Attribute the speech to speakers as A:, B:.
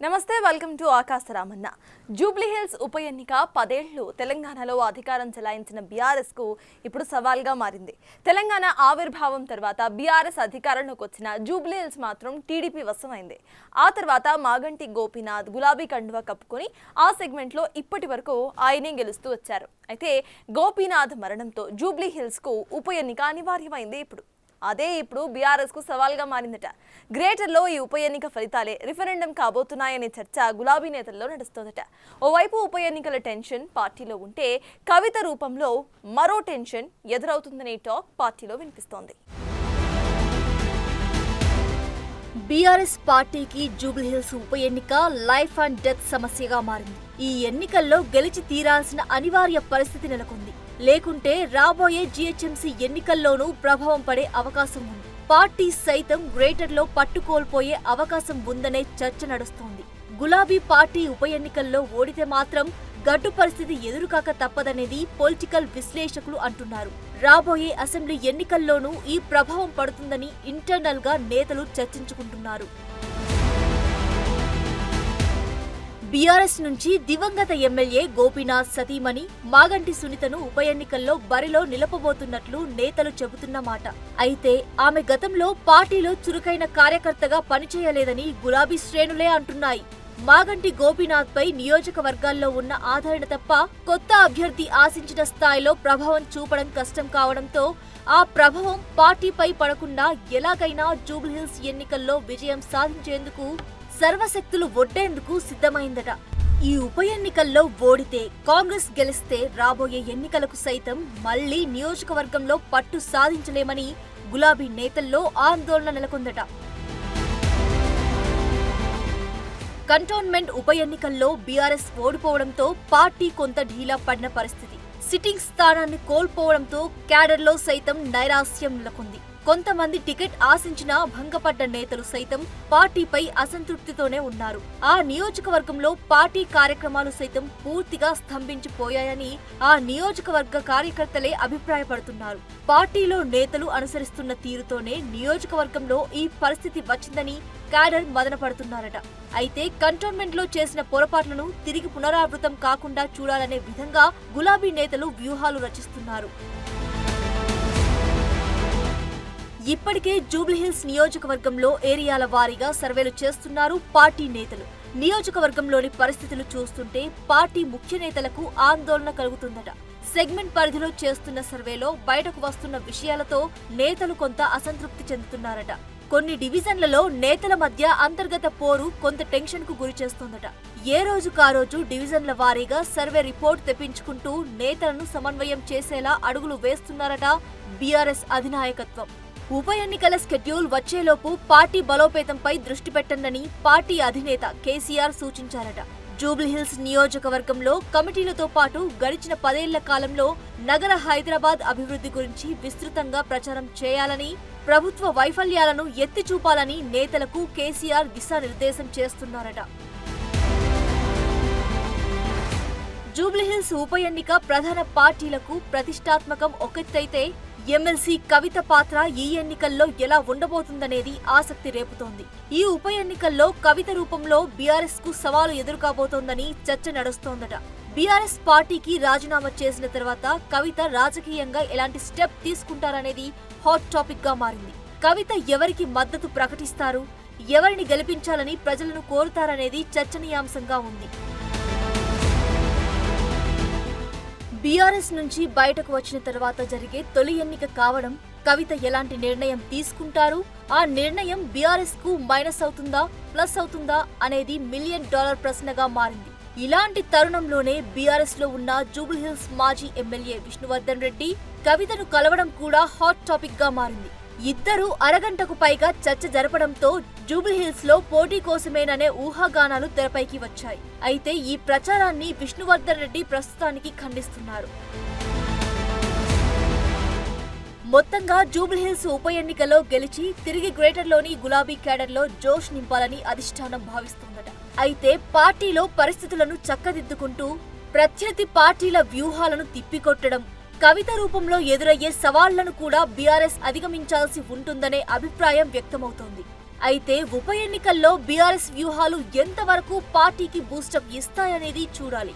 A: నమస్తే, welcome to ఆకాశ Ramanna. Jubilee hills ఉప ఎన్నిక 10 ఏళ్లు తెలంగాణలో అధికారం చెలాయించిన బీఆర్ఎస్ కు ఇప్పుడు సవాల్గా మారింది. తెలంగాణ ఆవిర్భావం తర్వాత బీఆర్ఎస్ అధికారంలోకి వచ్చిన జూబ్లీ హిల్స్ మాత్రం టీడీపీ వశమైంది. ఆ తర్వాత మాగంటి గోపీనాథ్ గులాబీ కండువా కప్పుకొని ఆ సెగ్మెంట్లో ఇప్పటి వరకు ఆయనే గెలుస్తూ వచ్చారు. అయితే గోపీనాథ్ మరణంతో జూబ్లీ హిల్స్ కు ఉప ఎన్నిక అనివార్యమైంది. అదే ఇప్పుడు బీఆర్ఎస్ కు సవాల్గా మారిందట. గ్రేటర్లో ఈ ఉప ఎన్నిక ఫలితాలే రిఫరెండం కాబోతున్నాయనే చర్చ గులాబీ నేతల్లో నడుస్తోందట. ఓవైపు ఉప ఎన్నికల టెన్షన్ పార్టీలో ఉంటే, కవిత రూపంలో మరో టెన్షన్ ఎదురవుతుందనే టాక్ పార్టీలో వినిపిస్తోంది.
B: బీఆర్ఎస్ పార్టీకి జూబ్లీ హిల్స్ ఉప ఎన్నిక లైఫ్ అండ్ డెత్ సమస్యగా మారింది. ఈ ఎన్నికల్లో గెలిచి తీరాల్సిన అనివార్య పరిస్థితి నెలకొంది. లేకుంటే రాబోయే జీహెచ్ఎంసీ ఎన్నికల్లోనూ ప్రభావం పడే అవకాశం ఉంది. పార్టీ సైతం గ్రేటర్లో పట్టుకోల్పోయే అవకాశం ఉందనే చర్చ నడుస్తోంది. గులాబీ పార్టీ ఉప ఎన్నికల్లో ఓడితే మాత్రం గడ్డు పరిస్థితి ఎదురుకాక తప్పదనేది పొలిటికల్ విశ్లేషకులు అంటున్నారు. రాబోయే అసెంబ్లీ ఎన్నికల్లోనూ ఈ ప్రభావం పడుతుందని ఇంటర్నల్ గా నేతలు చర్చించుకుంటున్నారు. బీఆర్ఎస్ నుంచి దివంగత ఎమ్మెల్యే గోపీనాథ్ సతీమణి మాగంటి సునీతను ఉప ఎన్నికల్లో బరిలో నిలపబోతున్నట్లు నేతలు చెబుతున్న మాట. అయితే ఆమె గతంలో పార్టీలో చురుకైన కార్యకర్తగా పనిచేయలేదని గులాబీ శ్రేణులే అంటున్నాయి. మాగంటి గోపీనాథ్ పై నియోజకవర్గాల్లో ఉన్న ఆదరణ తప్ప కొత్త అభ్యర్థి ఆశించిన స్థాయిలో ప్రభావం చూపడం కష్టం కావడంతో ఆ ప్రభావం పార్టీపై పడకుండా ఎలాగైనా జూబ్లీ హిల్స్ ఎన్నికల్లో విజయం సాధించేందుకు సర్వశక్తులు ఒడ్డేందుకు సిద్ధమైందట. ఈ ఉప ఎన్నికల్లో ఓడితే, కాంగ్రెస్ గెలిస్తే రాబోయే ఎన్నికలకు సైతం మళ్లీ నియోజకవర్గంలో పట్టు సాధించలేమని గులాబీ నేతల్లో ఆందోళన నెలకొందట. కంటోన్మెంట్ ఉప ఎన్నికల్లో బీఆర్ఎస్ ఓడిపోవడంతో పార్టీ కొంత ఢీలా పడిన పరిస్థితి. సిట్టింగ్ స్థానాన్ని కోల్పోవడంతో క్యాడర్లో సైతం నైరాస్యం నెలకొంది. కొంతమంది టికెట్ ఆశించినా భంగపడ్డ నేతలు సైతం పార్టీపై అసంతృప్తితోనే ఉన్నారు. ఆ నియోజకవర్గంలో పార్టీ కార్యక్రమాలు సైతం పూర్తిగా స్తంభించిపోయాయని ఆ నియోజకవర్గ కార్యకర్తలే అభిప్రాయపడుతున్నారు. పార్టీలో నేతలు అనుసరిస్తున్న తీరుతోనే నియోజకవర్గంలో ఈ పరిస్థితి వచ్చిందని క్యాడర్ మదనపడుతున్నారట. అయితే కంటోన్మెంట్ లో చేసిన పొరపాట్లను తిరిగి పునరావృతం కాకుండా చూడాలనే విధంగా గులాబీ నేతలు వ్యూహాలు రచిస్తున్నారు. ఇప్పటికే జూబ్లీ హిల్స్ నియోజకవర్గంలో ఏరియాల వారీగా సర్వేలు చేస్తున్నారు పార్టీ నేతలు. నియోజకవర్గంలోని పరిస్థితులు చూస్తుంటే పార్టీ ముఖ్య నేతలకు ఆందోళన కలుగుతుందట. సెగ్మెంట్ పరిధిలో చేస్తున్న సర్వేలో బయటకు వస్తున్న విషయాలతో నేతలు కొంత అసంతృప్తి చెందుతున్నారట. కొన్ని డివిజన్లలో నేతల మధ్య అంతర్గత పోరు కొంత టెన్షన్ కు గురి చేస్తోందట. ఏ రోజుకారోజు డివిజన్ల వారీగా సర్వే రిపోర్ట్ తెప్పించుకుంటూ నేతలను సమన్వయం చేసేలా అడుగులు వేస్తున్నారట బీఆర్ఎస్ అధినాయకత్వం. ఉప ఎన్నికల స్కెడ్యూల్ వచ్చేలోపు పార్టీ బలోపేతంపై దృష్టి పెట్టండి పార్టీ అధినేత కేసీఆర్ సూచించారట. జూబ్లీ హిల్స్ నియోజకవర్గంలో కమిటీలతో పాటు గడిచిన 10 ఏళ్ల కాలంలో నగర హైదరాబాద్ అభివృద్ధి గురించి విస్తృతంగా ప్రచారం చేయాలని, ప్రభుత్వ వైఫల్యాలను ఎత్తి చూపాలని నేతలకు కేసీఆర్ దిశానిర్దేశం చేస్తున్నారట. జూబ్లీ హిల్స్ ఉప ఎన్నిక ప్రధాన పార్టీలకు ప్రతిష్టాత్మకం ఒకెత్తైతే, ఎమ్మెల్సీ కవిత పాత్ర ఈ ఎన్నికల్లో ఎలా ఉండబోతుందనేది ఆసక్తి రేపుతోంది. ఈ ఉప ఎన్నికల్లో కవిత రూపంలో బీఆర్ఎస్ కు సవాలు ఎదురుకాబోతోందని చర్చ నడుస్తోందట. బీఆర్ఎస్ పార్టీకి రాజీనామా చేసిన తర్వాత కవిత రాజకీయంగా ఎలాంటి స్టెప్ తీసుకుంటారనేది హాట్ టాపిక్ గా మారింది. కవిత ఎవరికి మద్దతు ప్రకటిస్తారు, ఎవరిని గెలిపించాలని ప్రజలను కోరుతారనేది చర్చనీయాంశంగా ఉంది. బీఆర్ఎస్ నుంచి బయటకు వచ్చిన తర్వాత జరిగే తొలి ఎన్నిక కావడం, కవిత ఎలాంటి నిర్ణయం తీసుకుంటారు, ఆ నిర్ణయం బీఆర్ఎస్ కు మైనస్ అవుతుందా ప్లస్ అవుతుందా అనేది $1 మిలియన్ ప్రశ్నగా మారింది. ఇలాంటి తరుణంలోనే బీఆర్ఎస్ లో ఉన్న జూబ్లీ హిల్స్ మాజీ ఎమ్మెల్యే విష్ణువర్ధన్ రెడ్డి కవితను కలవడం కూడా హాట్ టాపిక్ గా మారింది. ఇద్దరు అరగంటకు పైగా చర్చ జరపడంతో జూబ్లీ హిల్స్ లో పోటీ కోసమేననే ఊహాగానాలు తెరపైకి వచ్చాయి. అయితే ఈ ప్రచారాన్ని విష్ణువర్ధన్ రెడ్డి ప్రస్తుతానికి ఖండిస్తున్నారు. మొత్తంగా జూబ్లీ హిల్స్ ఉప ఎన్నికలో గెలిచి తిరిగి గ్రేటర్లోని గులాబీ క్యాడర్లో జోష్ నింపాలని అధిష్టానం భావిస్తుందట. అయితే పార్టీలో పరిస్థితులను చక్కదిద్దుకుంటూ ప్రత్యర్థి పార్టీల వ్యూహాలను తిప్పికొట్టడం, కవిత రూపంలో ఎదురయ్యే సవాళ్లను కూడా బీఆర్ఎస్ అధిగమించాల్సి ఉంటుందనే అభిప్రాయం వ్యక్తమవుతోంది. అయితే ఉప ఎన్నికల్లో బీఆర్ఎస్ వ్యూహాలు ఎంతవరకు పార్టీకి బూస్టప్ ఇస్తాయనేది చూడాలి.